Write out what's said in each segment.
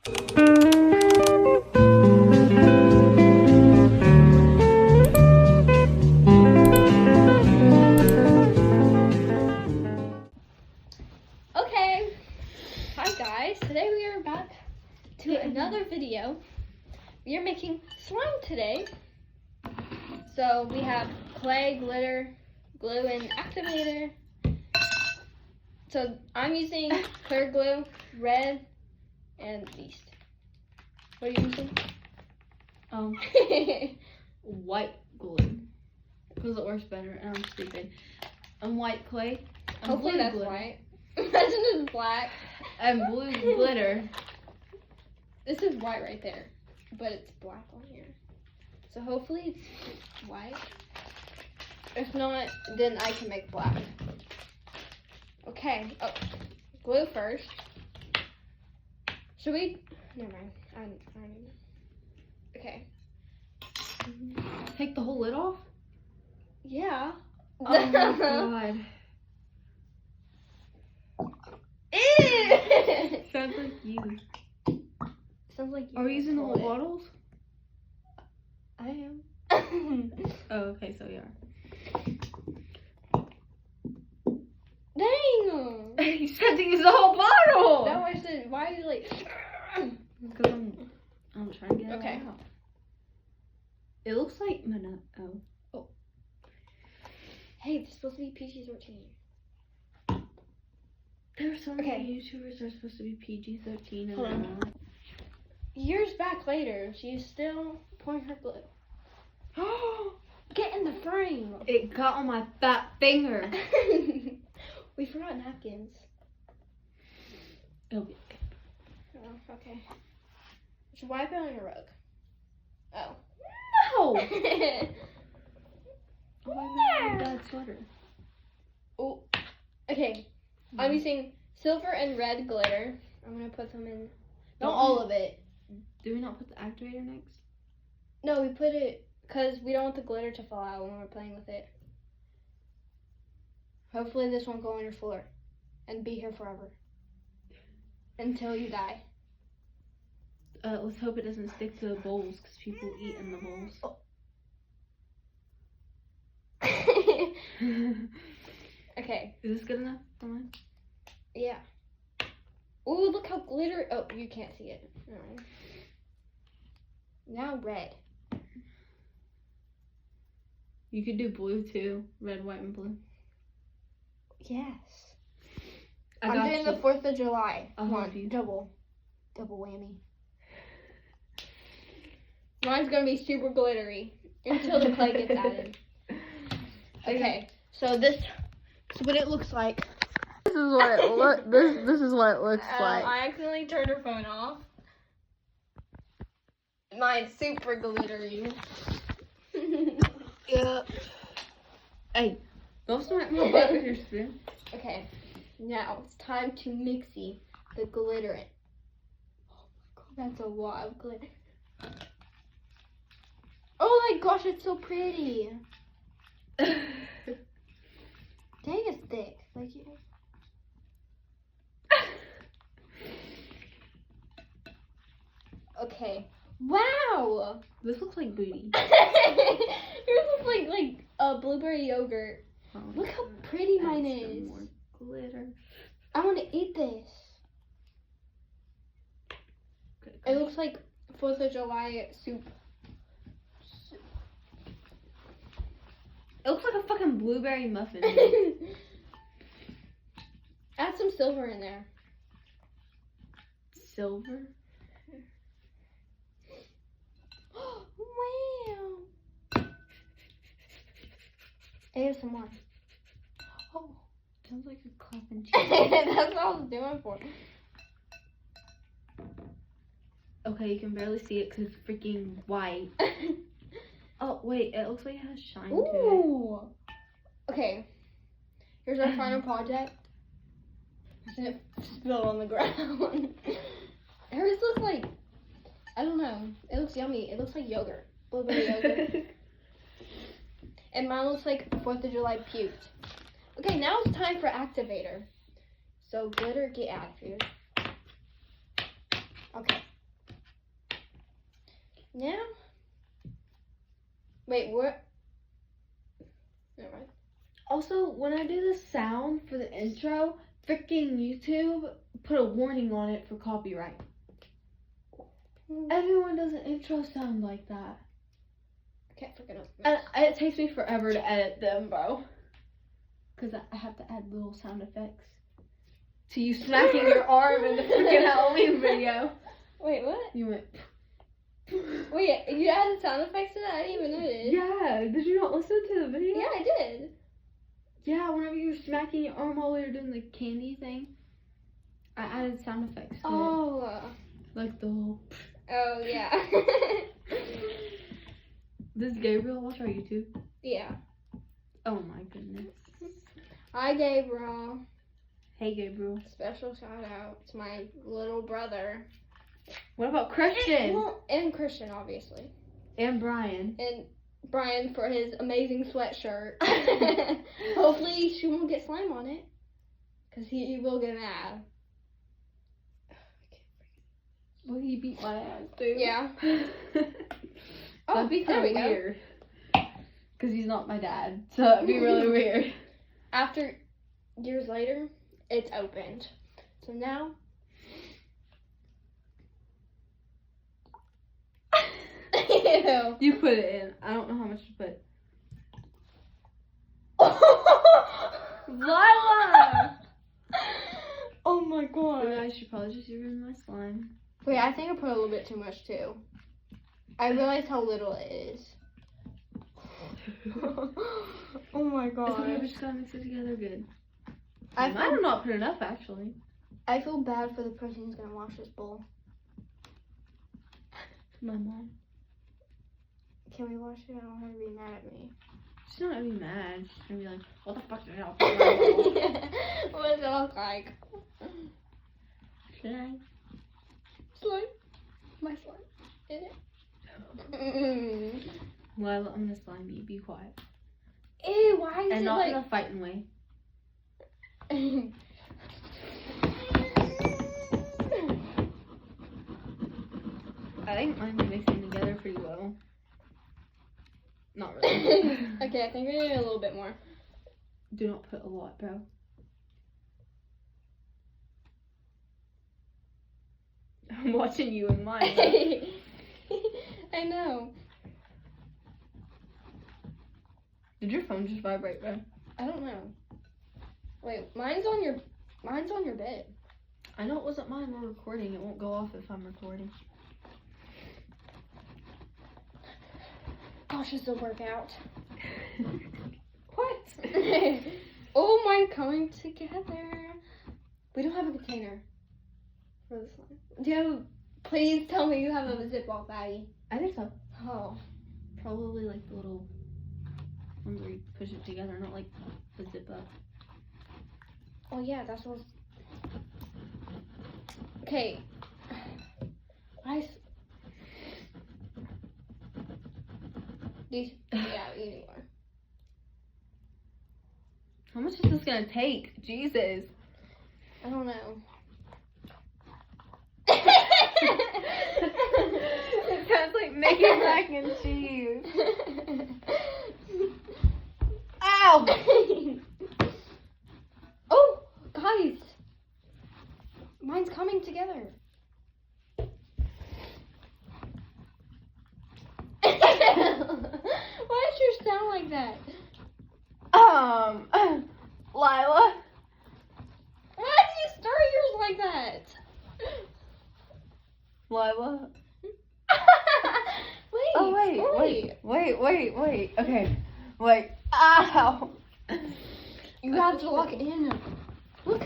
Okay, hi guys. Today we are back to another video. We are making slime today. So we have clay, glitter, glue, and activator. So I'm using clear glue, red, and yeast. What are you using? White glue. Because it works better, and I'm stupid. And white clay. And Hopefully blue that's glitter. white. Imagine it's black. And blue glitter. This is white right there, but it's black on here. So hopefully it's white. If not, then I can make black. Okay. Oh, glue first. Should we? Never mind. I don't know. Okay. Take the whole lid off? Yeah. Oh my god. Ew! Sounds like you. Sounds like you. Are we using the whole it. bottles? I am. Oh, okay, so you are. Dang! You said to use the whole bottle! No, I said, why are you like... Because I'm trying to get it Okay. out. It looks like oh. Hey, it's supposed to be PG-13. There are so many Okay. YouTubers that are supposed to be PG-13 and Hold they're on. not. Years back later, she's still pouring her glue. Get in the frame! It got on my fat finger. We forgot napkins. It'll be okay. Oh, okay. You should wipe it on your rug. Oh. No! No! Why my dad's sweater? Oh. Okay. I'm using silver and red glitter. I'm gonna put them in. Not all of it. Do we not put the activator next? No, we put it because we don't want the glitter to fall out when we're playing with it. Hopefully this won't go on your floor and be here forever. Until you die. Let's hope it doesn't stick to the bowls because people eat in the bowls. Okay. Is this good enough for mine? Yeah. Oh, look how glitter. Oh, you can't see it. Alright. Now red. You could do blue too. Red, white, and blue. Yes. I I'm got doing you. the 4th of July. I'll Come help on, you. double whammy. Mine's gonna be super glittery until the clay gets added. Okay, so this is what it looks like. This is what it This is what it looks I accidentally turned her phone off. Mine's super glittery. Yeah. Hey, don't smack my butt with your spoon. Okay, now it's time to mixy the glitter in. Oh my god, that's a lot of glitter. Oh my gosh, it's so pretty. Dang, it's thick. Like it. Okay. Wow. This looks like booty. Yours looks like a blueberry yogurt. Oh, Look how pretty mine add some is. more glitter. I want to eat this. Okay, It looks like 4th of July soup. It looks like a fucking blueberry muffin. Add some silver in there. Silver? Wow. ASMR. Oh. Sounds like a clapping cheese. That's what I was doing for. Okay, you can barely see it because it's freaking white. Oh, wait, it looks like it has shine to it. Ooh. Okay. Here's our final project. And it spilled on the ground. Hers looks like, I don't know. It looks yummy. It looks like yogurt. Blueberry yogurt. And mine looks like 4th of July puked. Okay, now it's time for activator. So glitter, get activated. Okay. Now? Wait, what? Never mind. Also, when I do the sound for the intro, freaking YouTube put a warning on it for copyright. Everyone does an intro sound like that. I can't freaking open And this. it takes me forever to edit them, bro. Because I have to add little sound effects to you smacking your arm in the freaking Halloween video. Wait, what? You went. Wait, you added sound effects to that? I didn't even notice. Yeah, did you not listen to the video? Yeah, I did. Yeah, whenever you were smacking your arm while we were doing the candy thing, I added sound effects to it. Oh. Like the whole. Oh, yeah. Does Gabriel watch our YouTube? Yeah. Oh my goodness. Hi, Gabriel. Hey, Gabriel. Special shout out to my little brother. What about Christian? Well, and Christian, obviously. And Brian. And Brian for his amazing sweatshirt. Hopefully she won't get slime on it. Because he will get mad. Well, he beat my ass, too. Yeah. That'd be there kind we of go. weird. Because he's not my dad. So that'd be really weird. After years later, it's opened. So now. Ew. You put it in. I don't know how much to put. Lyla! Oh my So god. I should probably just get rid of my slime. Wait, I think I put a little bit too much too. I realized how little it is. Oh my It's okay, we god. just gotta mix it together good. I I might have not put enough, actually. feel bad for the person who's gonna wash this bowl. My mom. Can we wash it? I don't want her to be mad at me. She's not gonna be mad. She's gonna be like, what the fuck did I put in my bowl? What does it look like? Should I? Slime. My slime. In it. Mm. Lyla, I'm gonna slime you. Be quiet. Ew, why is And it not like... in a fighting way. I think mine's mixing together pretty well. Not really. Okay, I think we need a little bit more. Do not put a lot, bro. I'm watching you and mine. I know. Did your phone just vibrate, bro? I don't know. Wait, mine's on your bed. I know it wasn't mine. We're recording. It won't go off if I'm recording. Gosh, this will work out. What? Oh, mine coming together. We don't have a container for this one. Do you have? Please tell me you have a Ziploc baggie. I think so. Oh. Probably like the little ones where you push it together, not like the zip up. Oh yeah, that's what. Okay. These. Yeah, we need more. How much is this gonna take? Jesus. I don't know. It sounds like making mac and cheese. Ow! Oh, guys. Mine's coming together. Why does yours sound like that? Lyla. Why did you start yours like that? Lyla. Wait. Oh, wait. Okay. Wait. Ow. You have to lock it in. Look.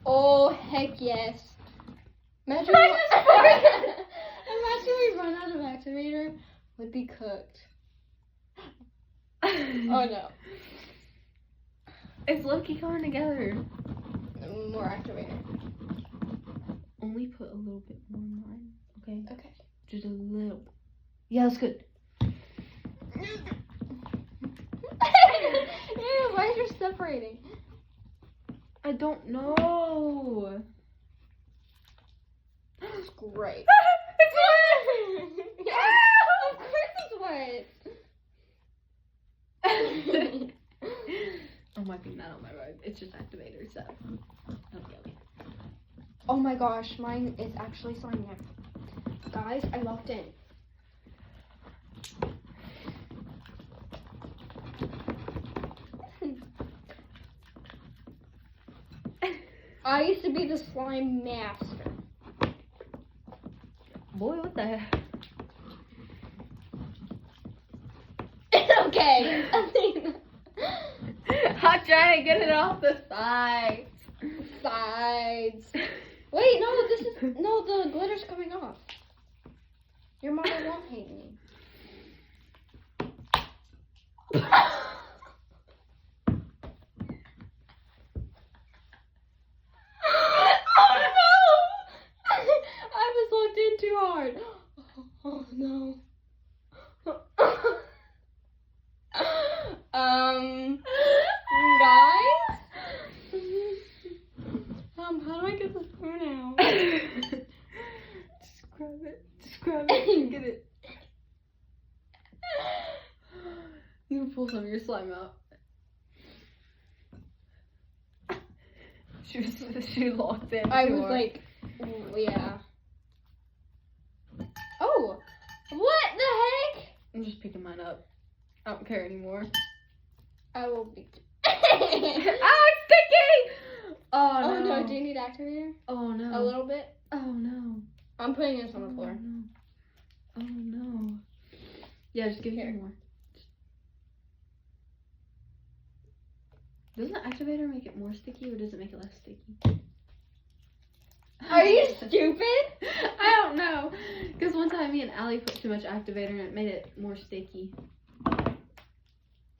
Oh, heck yes. Imagine we run out of activator, would be cooked. Oh no. It's low-key coming together. More activator. Only put a little bit more in mine. Okay? Okay. Just a little. Yeah, that's good. Ew, why is yours separating? I don't know. looks great. It's wet! Yeah, of course it's wet. I'm wiping that on my rug. It's just activator, so don't yell. Oh my gosh, mine is actually slimy. Guys, I locked in. I used to be the slime master. Boy, what the heck? It's okay. Athena. I'm trying to get it off the sides. Sides. Wait, no, the glitter's coming off. Your mother won't hate me. Oh no! I was locked in too hard. Oh no. Guys? How do I get the spoon out? Just grab it. Just grab it and get it. You can pull some of your slime out. She was locked in. I too was hard. like, yeah. Oh, what the heck? I'm just picking mine up. I don't care anymore. I will be. Oh, it's sticky! Oh no. Oh no, do you need activator? Oh no. A little bit? Oh no. I'm putting this on the floor. No. Oh no. Yeah, just give me Here. more. Doesn't the activator make it more sticky or does it make it less sticky? Are you stupid? I don't know. Because one time me and Allie put too much activator and it made it more sticky.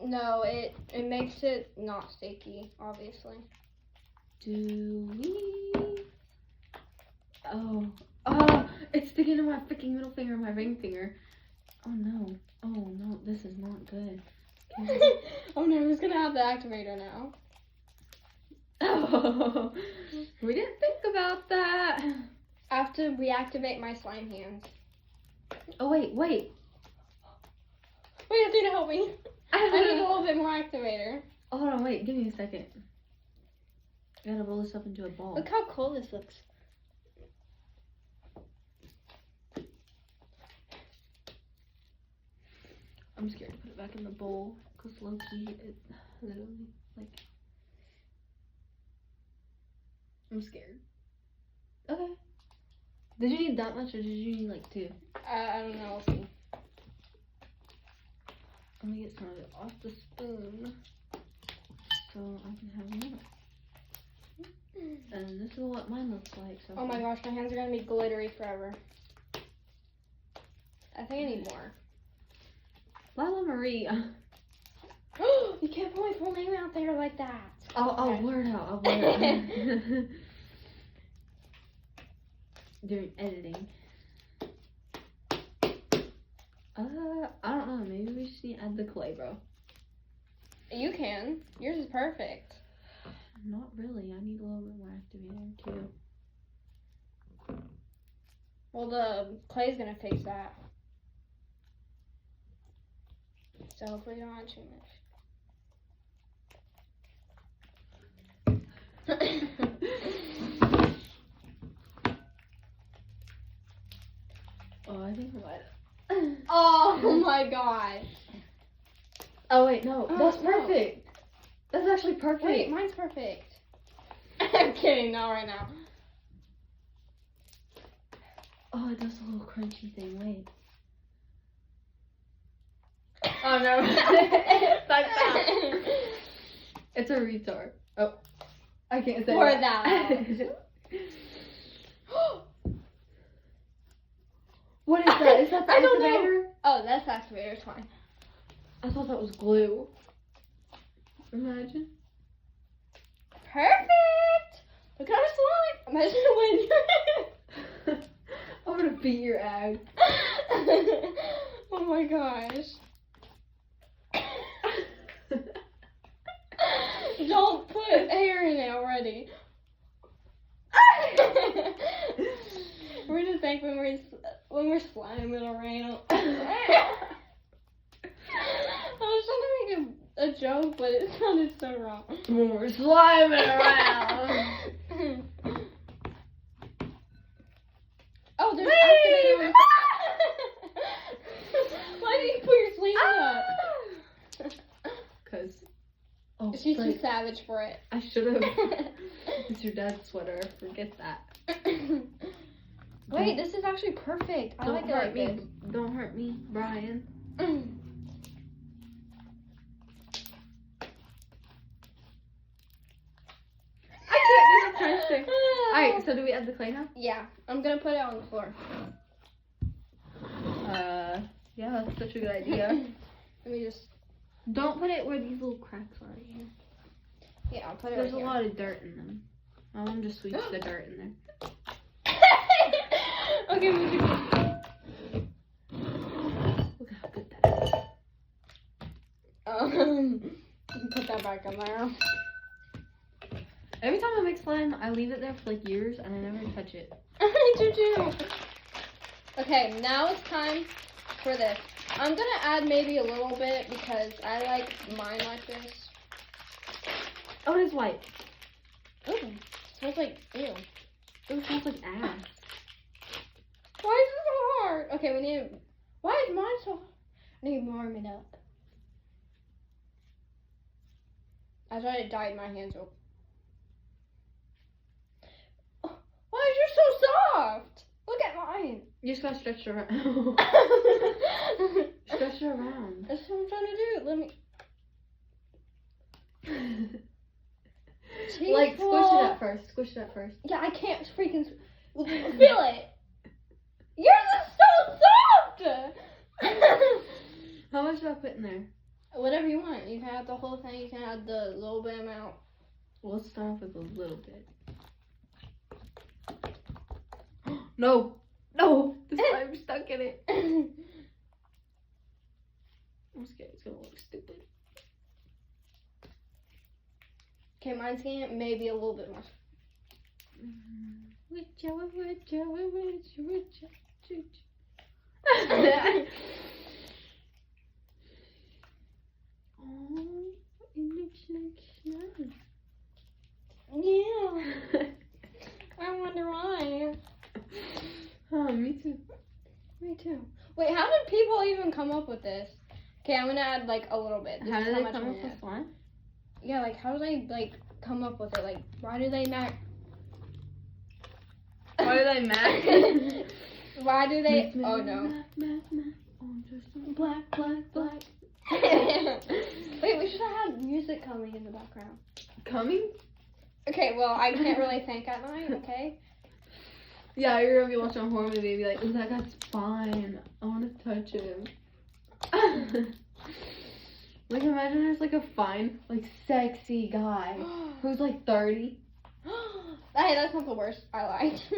No, it makes it not sticky, obviously. Do we? Oh, it's sticking to my freaking middle finger and my ring finger. Oh no, this is not good. Oh no, who's gonna have the activator now? Oh, we didn't think about that. I have to reactivate my slime hands. Oh wait. Wait, Athena, help me. I need a little bit more activator. Oh, hold on, wait, give me a second. I gotta roll this up into a ball. Look how cool this looks. I'm scared to put it back in the bowl because low-key, it literally, like, I'm scared. Okay. Did you need that much or did you need like 2? I don't know. We'll see. I'm gonna get some of it off the spoon so I can have more. And this is what mine looks like. So Oh my gosh, my hands are gonna be glittery forever. I think I need more. Lyla Marie. You can't put my full name out there like that. I'll Okay. blur it out. I'll blur it out. During editing. I don't know. Maybe we just need to add the clay, bro. You can. Yours is perfect. Not really. I need a little bit more activator too. Well, the clay's gonna fix that. So hopefully you don't add too much. Oh, I think I might. Oh my god. Oh wait, no, Oh, that's no. perfect. That's actually perfect. Wait, mine's perfect. I'm kidding, not right now. Oh, it does a little crunchy thing. Wait. Oh no. It's like that. It's a retard. Oh, I can't say Pour that. that What is that? Is that the I don't know. activator? Oh, that's activator, it's fine. I thought that was glue. Imagine. Perfect! Look how slime! Imagine when you're I'm gonna beat your ass. Oh my gosh. Don't put hair in it already. We're just like when we're sliming around. I was trying to make a joke, but it sounded so wrong. When we're sliming around. Oh, there's activating. Why did you put your sleeve up? Cause She's too savage for it. I should have. It's your dad's sweater. Forget that. Wait, this is actually perfect. I like it like this. Don't hurt me, Brian. Alright, so do we add the clay now? Yeah, I'm gonna put it on the floor. Yeah, that's such a good idea. Let me just. Don't put it where these little cracks are right here. Yeah, I'll put it There's right a lot of dirt in them. I want to just sweep the dirt in there. Okay, we can. Look how good that is. Put that back in there. Every time I make slime, I leave it there for like years and I never touch it. I do too. Okay, now it's time for this. I'm gonna add maybe a little bit because I like mine like this. Oh, it is white. Ooh, smells like ew. It smells like ass. Why is it so hard? Okay, we need. Why is mine so? I need to warm it up. I tried to dye my hands up. Why is yours so soft? Look at mine. You just gotta stretch it around. Stretch it around. That's what I'm trying to do. Let me. Like, squish it up first. Squish it up first. Yeah, I can't freaking feel it. Yours is so soft. How much do I put in there? Whatever you want. You can add the whole thing. You can add the little bit amount. Let's start off with a little bit. No! No! The slime's stuck in it. I'm scared it's gonna look stupid. Okay, mine's getting maybe a little bit more. Oh, it looks like slime. Yeah. I wonder why. Oh, me too. Me too. Wait, how did people even come up with this? Okay, I'm gonna add like a little bit. This How is did they much come I'm up gonna with add. slime? Yeah, like how do they like come up with it? Like why do they not? Why do they match? Why do they? Oh no. Black, black, black. Wait, we should have had music coming in the background. Coming? Okay, well I can't really think at night. Okay. Yeah, you're gonna be watching a horror movie and be like, oh, that guy's fine. I wanna touch him. Like, imagine there's like a fine, like, sexy guy who's like 30. Hey, that's not the worst I liked.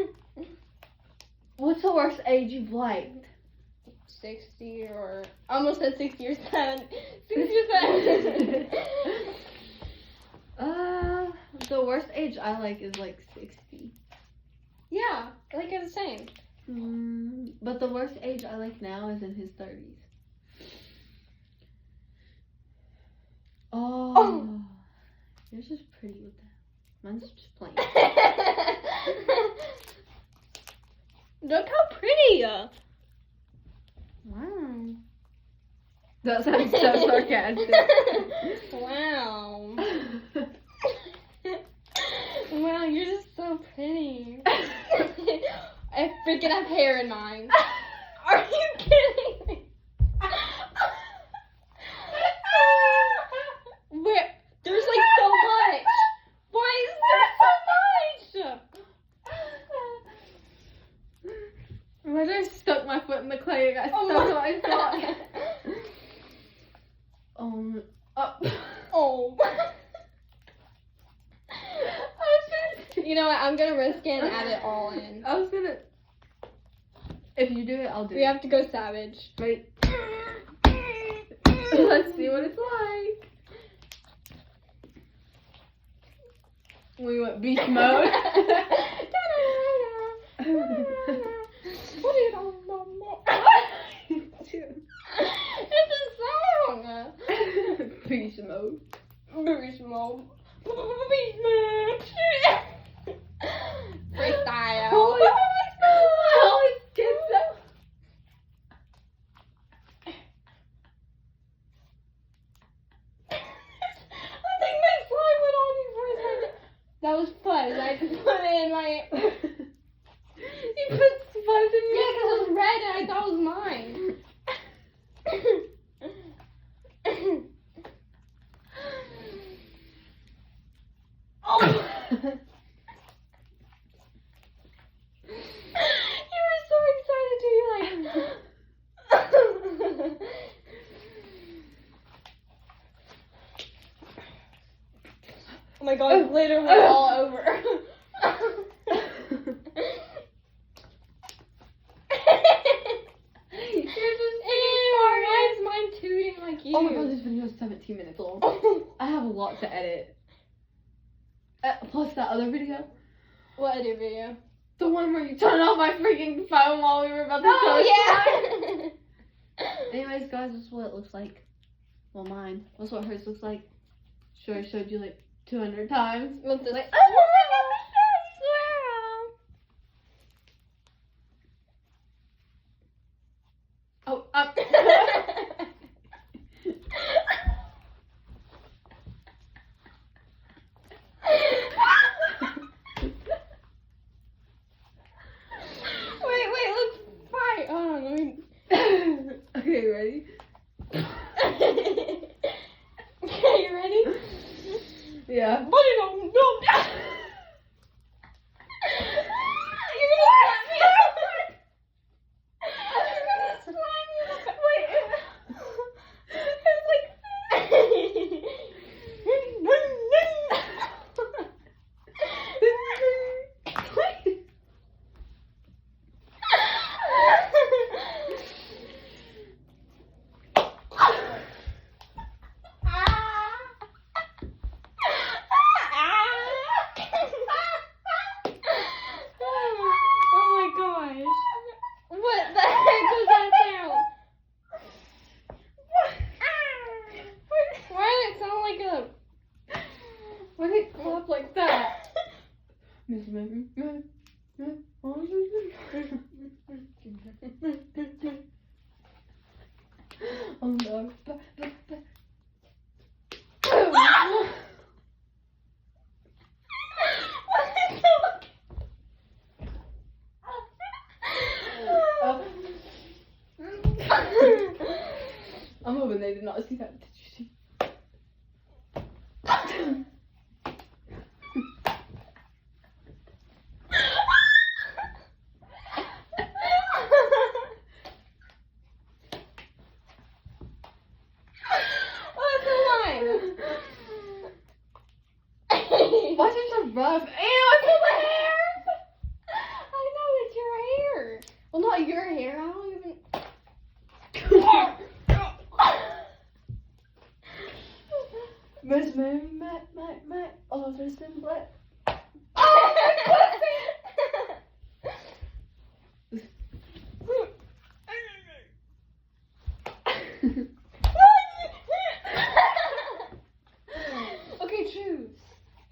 What's the worst age you've liked? 60 or almost said 60 or 7. 60 or 7. The worst age I like is like 60. Yeah, like it's the same. But the worst age I like now is in his 30s. Oh. Yours is pretty with that. Mine's just plain. Look how pretty. Wow. That sounds so sarcastic. Wow. Wow, you're just so pretty. I freaking have hair in mine. Are you kidding me? Where? There's like so much. Why is there so much? Imagine I stuck my foot in the clay and got stuck my on my God. foot. Oh. You know what? I'm gonna risk it and add it all in. I was gonna. If you do it, I'll do We it. have to go savage. Wait. Let's see what it's like. We went beast mode. mode. Beast mode. Beast mode. Freestyle. Holy schizo. I think my slime went on you for a second. That was fuzz. I just put it in my. You put fuzz in Yeah, your because it was red and I thought it was mine. Oh. You were so excited too. You're like. Oh my god, it's literally all over. You're just Why is mine tooting like you? Oh my god, this video is 17 minutes long. I have a lot to edit. Plus that other video. What other video? The one where you turned off my freaking phone while we were about to Oh, yeah! Anyways, guys, this is what it looks like. Well, mine. That's what hers looks like. Sure, I showed you like 200 times. What's this? Like, Oh oh, Wait, let's fight. Hold on, let me. Okay, ready? Okay, you ready? Yeah. But you don't. You're gonna slap me. You're gonna slime me. Wait. It's like. Oh my gosh. What the heck was that sound? Why did it sound like a... Why did it clap like that? Oh no. I'm hoping they did not see that. Did you see? Why is it so rough? Ew, it's my hair! I know, it's your hair. Well, not your hair. I don't even. Miss Matt, office in black. Okay, choose.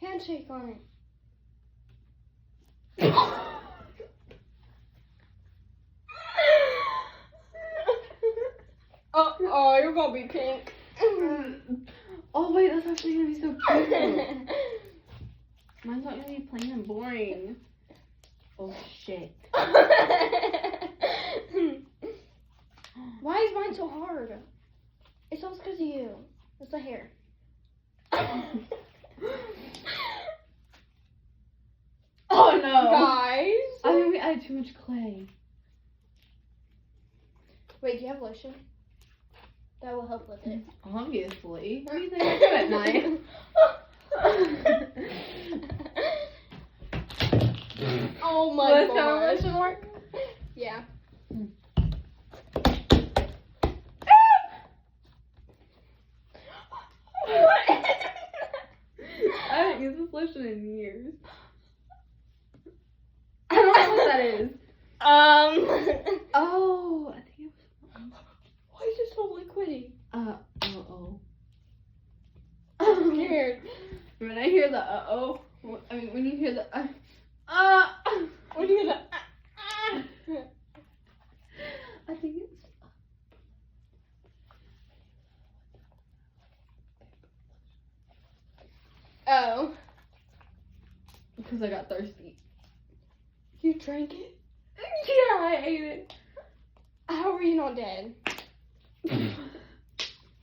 Handshake on it. Oh, you're gonna be pink. Oh wait, that's actually gonna be so cute. Mine's not gonna be plain and boring. Oh shit. Why is mine so hard? It's all because of you. It's the hair. Oh no. Guys. I think we added too much clay. Wait, do you have lotion? That will help with it. Obviously. What do you think I do at night? Oh my Let's gosh. have lotion work. Yeah. I haven't used this lotion in years. I don't know what that is. Oh, I think it was. Why is it so liquidy? Uh-oh. When I hear the when you hear the When you hear the I think it's oh. because I got thirsty. You drank it? Yeah, I ate it. How are you not dead?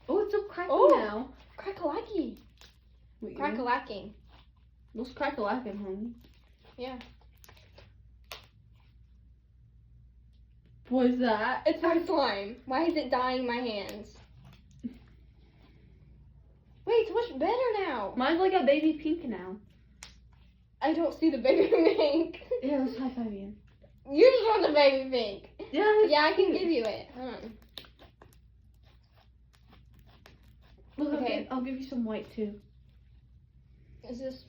Oh, it's so cracky now. Crack-a-lacky. Wait, Crack-a-lacking. what's crack-a-lacking, homie? Yeah. What is that? It's my slime. Why is it dyeing my hands? Wait, it's much better now. Mine's like a baby pink now. I don't see the baby pink. Yeah, let's high five again. You just want the baby pink. Yeah, Yeah, I can give you it. Hold on. Look, Okay. I'll give you some white too. Is this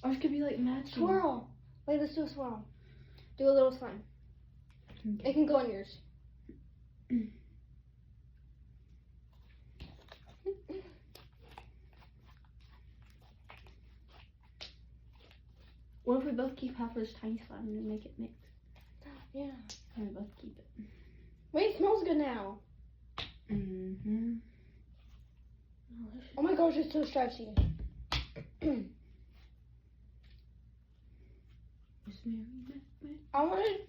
Ours could be like matching. swirl? Wait, let's do a swirl. Do a little slime. Okay. It can go on yours. What if we both keep half of this tiny slime and make it mix? Yeah. And we both keep it. Wait, it smells good now. Mm-hmm. Oh my gosh, it's so stripesy. I wanted.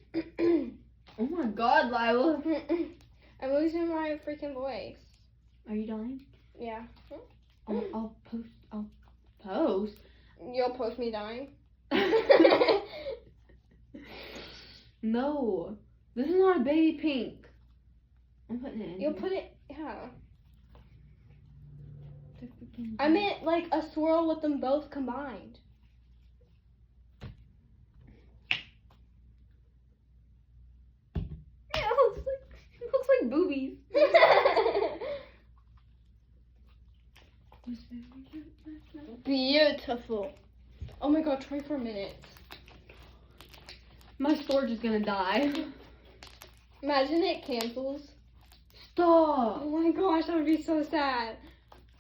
Oh my God, Lyla. I'm losing my freaking voice. Are you dying? Yeah. I'll post. You'll post me dying. No. This is not a baby pink. I'm putting it in. You'll put it. Yeah. I meant like a swirl with them both combined. Yeah, it looks like boobies. Beautiful. Oh my god, 24 minutes. My storage is gonna die. Imagine it cancels. Stop. Oh my gosh, that would be so sad.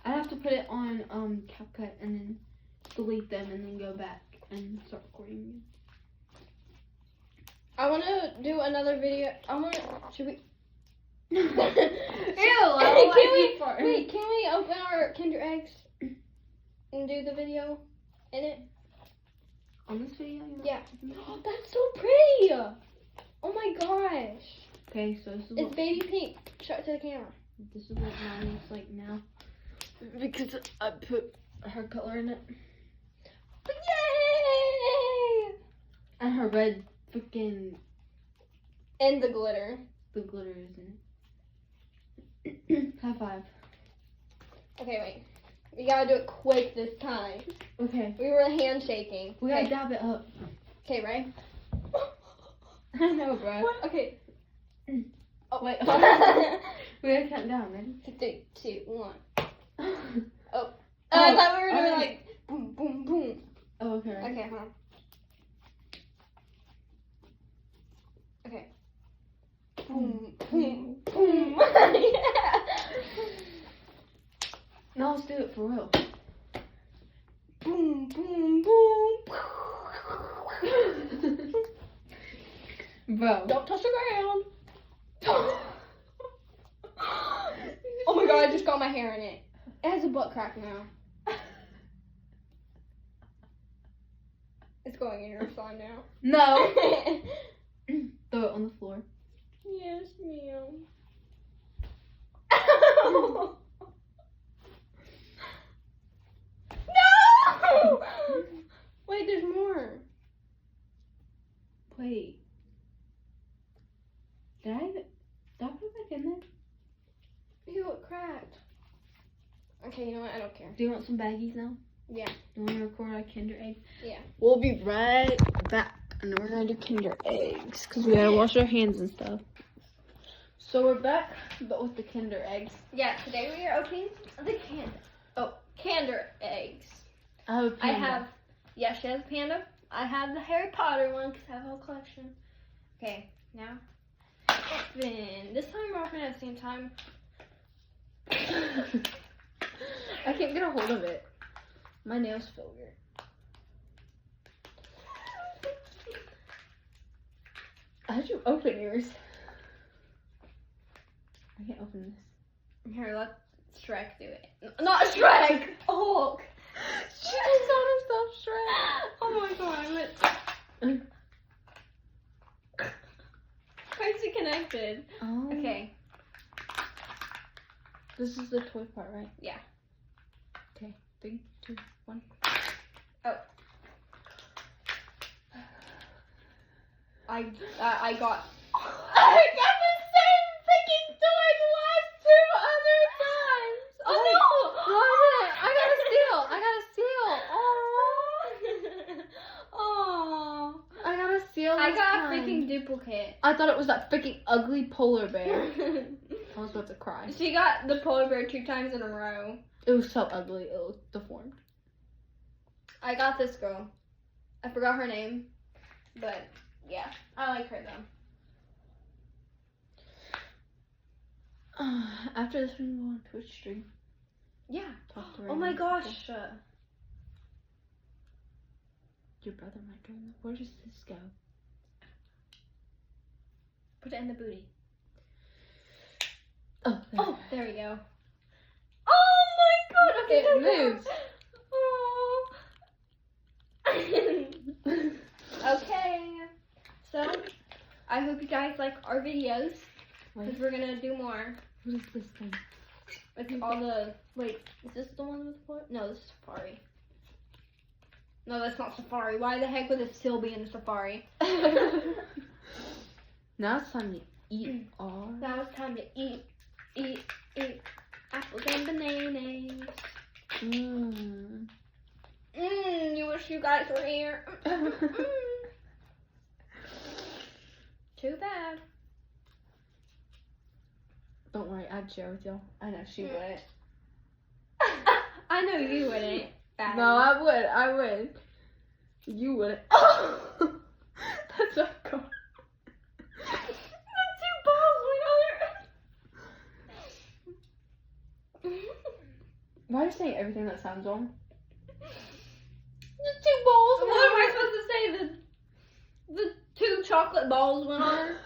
I have to put it on CapCut and then delete them and then go back and start recording again. I want to do another video. Should we? Ew! Wait, can we open our Kinder Eggs and do the video in it? On this video? Yeah. Oh, that's so pretty! Oh my gosh. Okay, so this is It's baby pink. Show it to the camera. this is what mine looks like now. Because I put her color in it. Yay! And her red freaking And the glitter. the glitter is in it. High five. Okay, wait. We gotta do it quick this time. Okay. We were handshaking. We gotta dab it up. Okay, right? I know, bro. What? Okay. Oh, wait. We gotta count down, ready? 3, 2, 1. Oh. Oh, I thought we were doing Okay. like boom, boom, boom. Oh, okay. Okay, hold on. Okay. Boom, boom, boom. Yeah. Now let's do it for real. Boom, boom, boom. Bro. Don't touch the ground. Oh my god, I just got my hair in it. It has a butt crack now. It's going in your slime now. No. Throw it on the floor. Yes, ma'am. No! Wait, there's more. Wait. Did I put it back in there? Ew, it cracked. Okay, you know what? I don't care. Do you want some baggies now? Yeah. You want to record our Kinder eggs? Yeah. We'll be right back. And then we're going to do Kinder eggs. Because we got to wash our hands and stuff. So we're back, but with the Kinder eggs. Yeah, today we are opening the Kinder eggs. I have a panda. Yeah, she has a panda. I have the Harry Potter one because I have a whole collection. Okay, now open. This time we're opening at the same time. I can't get a hold of it. My nails feel weird. How'd you open yours? I can't open this. Here, let Shrek do it. Not Shrek! Hulk! She just called herself Shrek. Oh my god, How's it connected? Oh. Okay, This is the toy part, right? yeah. Okay. 3, 2, 1. Oh. I got the same freaking toy the last 2 other times. Oh no! What? I gotta steal. Oh. I gotta steal. I this got a time. freaking duplicate. I thought it was that freaking ugly polar bear. I was about to cry. She got the polar bear 2 times in a row. It was so ugly. It looked deformed. I got this girl. I forgot her name, but yeah, I like her though. After this, we can go on Twitch stream. Yeah. Talk to Oh my random gosh. people. Your brother might join. Where does this go? Put it in the booty. Oh, there. Oh, there we go. Oh my god. Okay, It moves. Oh. Okay. So, I hope you guys like our videos because we're gonna do more. What is this thing? It's all the. Wait, is this the one with the? No, this is Safari. No, that's not Safari. Why the heck would it still be in Safari? Now it's time to eat all. Now it's time to eat apples and bananas. Mmm. You wish you guys were here. Too bad. Don't worry, I'd share with y'all. I know she wouldn't. I know you wouldn't. Bad. No, I would. You wouldn't. That's not cool. The 2 balls went on her. Why are you saying everything that sounds wrong? The 2 balls. What am I supposed to say? The 2 chocolate balls went on her.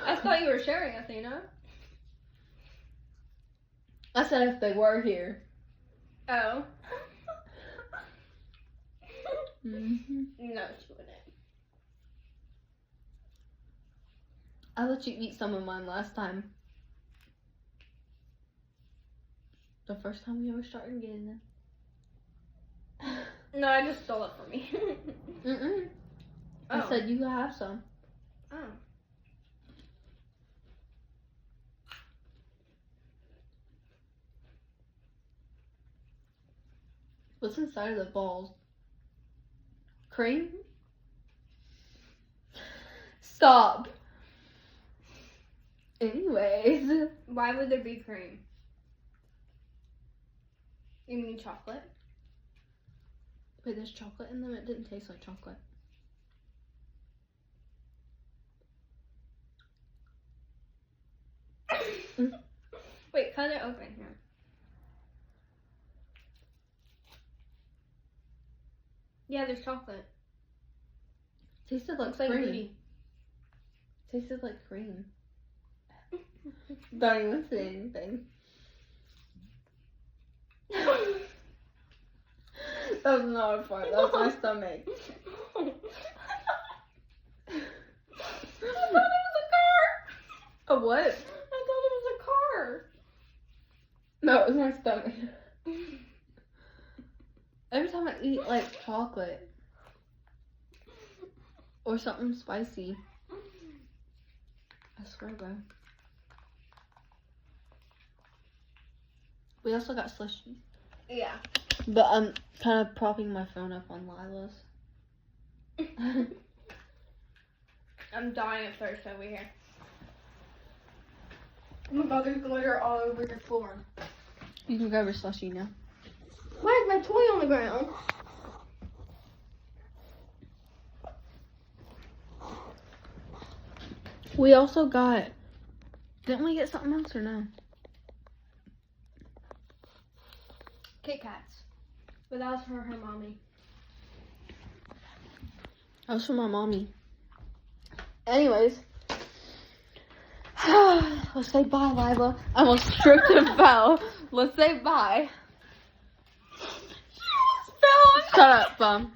I thought you were sharing, Athena. I said if they were here. Oh. Mm-hmm. No, she wouldn't. I let you eat some of mine last time. The first time we ever started getting them. No, I just stole it from me. Mm-mm. Oh. I said you could have some. Oh. What's inside of the balls? Cream? Stop. Anyways. Why would there be cream? You mean chocolate? Wait, there's chocolate in them? It didn't taste like chocolate. Wait, cut it open here. Yeah, there's chocolate. Tasted like Looks like cream. booty. Tasted like cream. Don't even say anything. That was not a fart. That was my stomach. I thought it was a car. A what? I thought it was a car. No, it was my stomach. Every time I eat like chocolate or something spicy, I swear, bro. We also got slushy. Yeah. But I'm kind of propping my phone up on Lila's. I'm dying of thirst over here. Oh my god, there's glitter all over the floor. You can grab your slushy now. Why is my toy on the ground? We also got Didn't we get something else or no? Kit Kats. But that was for her mommy. That was for my mommy. Anyways. Let's say bye, Lyla. I almost tripped and fell. Let's say bye. Shut up, bum.